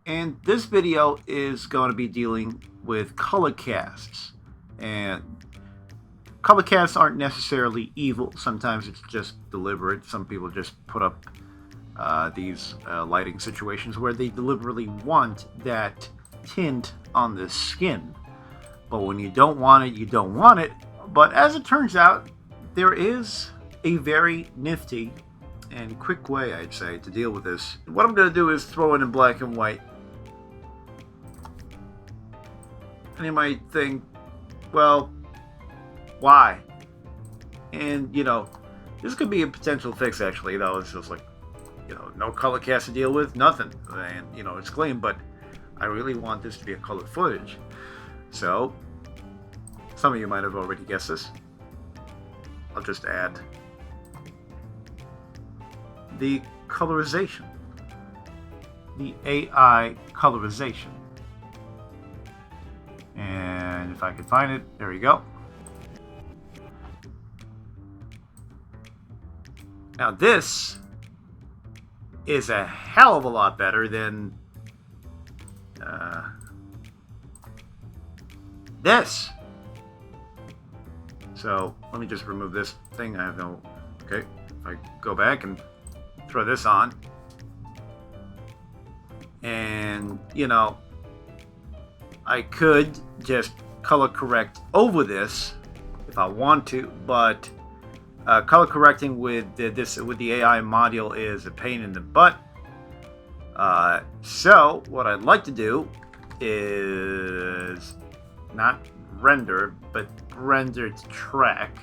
And this video is going to be dealing with color casts. And color casts aren't necessarily evil. Sometimes it's just deliberate. Some people just put up these lighting situations where they deliberately want that tint on the skin. But when you don't want it, you don't want it. But as it turns out, there is a very nifty and quick way, I'd say, to deal with this. What I'm going to do is throw it in black and white. And you might think, well, why? And, this could be a potential fix, actually. It's just like, no color cast to deal with, nothing. And, it's clean, but I really want this to be a colored footage. So, some of you might have already guessed this. I'll just add the colorization, the AI colorization. And if I can find it, there you go. Now this is a hell of a lot better than this. So let me just remove this thing. Okay, if I go back and throw this on, and I could just color correct over this if I want to, but color correcting with the AI module is a pain in the butt. So what I'd like to do is not render, but render to track,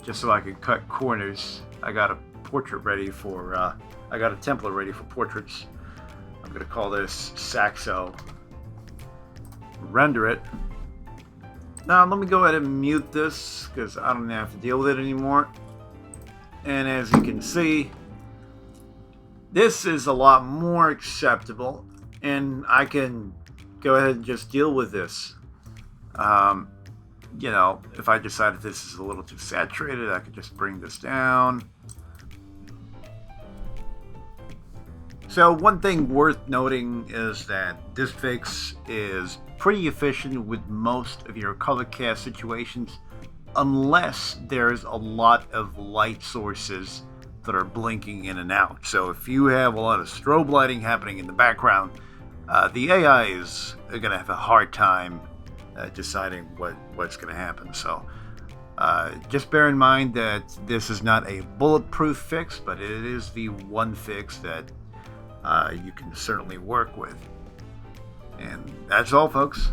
just so I can cut corners. I got a portrait ready for. I got a template ready for portraits. I'm gonna call this Saxo. Render it. Now let me go ahead and mute this because I don't have to deal with it anymore. And as you can see, this is a lot more acceptable, and I can go ahead and just deal with this. If I decided this is a little too saturated, I could just bring this down. So one thing worth noting is that this fix is pretty efficient with most of your color cast situations, unless there's a lot of light sources that are blinking in and out. So if you have a lot of strobe lighting happening in the background, the AI is going to have a hard time deciding what's going to happen. So just bear in mind that this is not a bulletproof fix, but it is the one fix that you can certainly work with. And that's all, folks.